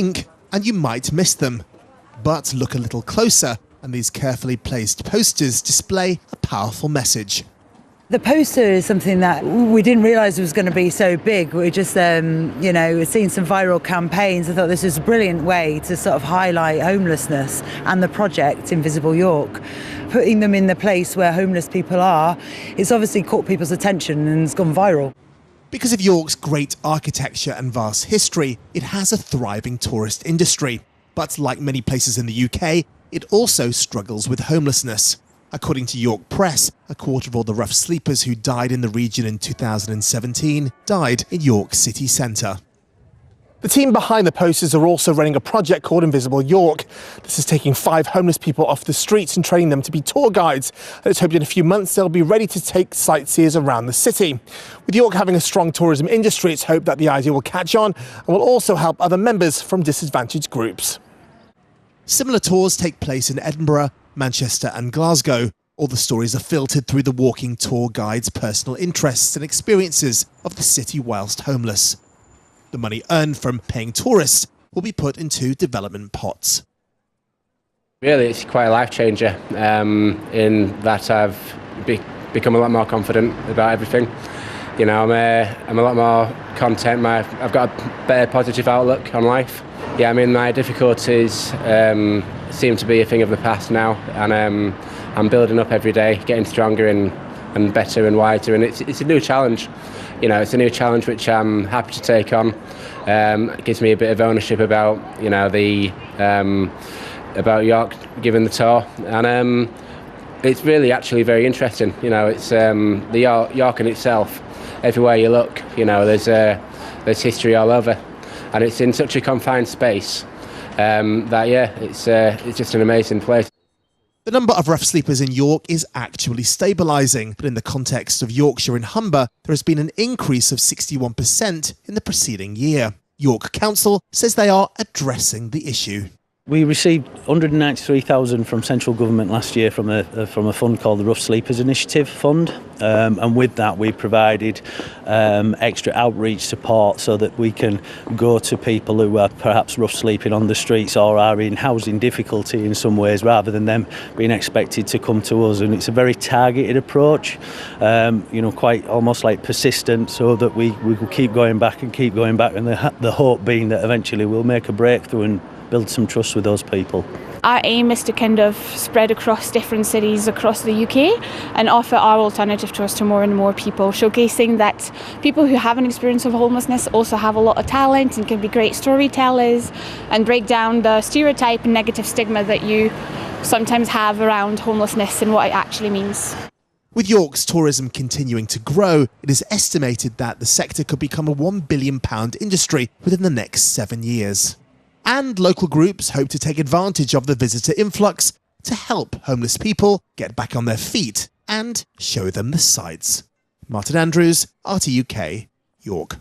blink and you might miss them. But look a little closer and these carefully placed posters display a powerful message. The poster is something that we didn't realise was going to be so big. We just, we've seen some viral campaigns. I thought this was a brilliant way to sort of highlight homelessness and the project Invisible York. Putting them in the place where homeless people are, it's obviously caught people's attention and it's gone viral. Because of York's great architecture and vast history, it has a thriving tourist industry. But like many places in the UK, it also struggles with homelessness. According to York Press, a quarter of all the rough sleepers who died in the region in 2017 died in York city centre. The team behind the posters are also running a project called Invisible York. This is taking 5 homeless people off the streets and training them to be tour guides. And it's hoped in a few months they'll be ready to take sightseers around the city. With York having a strong tourism industry, it's hoped that the idea will catch on and will also help other members from disadvantaged groups. Similar tours take place in Edinburgh, Manchester and Glasgow. All the stories are filtered through the walking tour guide's personal interests and experiences of the city whilst homeless. The money earned from paying tourists will be put into development pots. Really, it's quite a life changer in that I've become a lot more confident about everything. You know, I'm a lot more content. I've got a better positive outlook on life. Yeah, I mean, my difficulties seem to be a thing of the past now, and I'm building up every day, getting stronger and better and wiser, and it's a new challenge. You know, it's a new challenge which I'm happy to take on. It gives me a bit of ownership about, about York giving the tour, and it's really actually very interesting. You know, it's the York in itself. Everywhere you look, you know, there's history all over, and it's in such a confined space that it's just an amazing place. The number of rough sleepers in York is actually stabilising, but in the context of Yorkshire and Humber, there has been an increase of 61% in the preceding year. York Council says they are addressing the issue. We received 193,000 from central government last year from a fund called the Rough Sleepers Initiative Fund, and with that we provided extra outreach support so that we can go to people who are perhaps rough sleeping on the streets or are in housing difficulty in some ways, rather than them being expected to come to us. And it's a very targeted approach, quite almost like persistent, so that we will keep going back, and the hope being that eventually we'll make a breakthrough and build some trust with those people. Our aim is to kind of spread across different cities across the UK and offer our alternative trust to more and more people, showcasing that people who have an experience of homelessness also have a lot of talent and can be great storytellers, and break down the stereotype and negative stigma that you sometimes have around homelessness and what it actually means. With York's tourism continuing to grow, it is estimated that the sector could become a £1 billion industry within the next 7 years. And local groups hope to take advantage of the visitor influx to help homeless people get back on their feet and show them the sights. Martin Andrews, RTUK, York.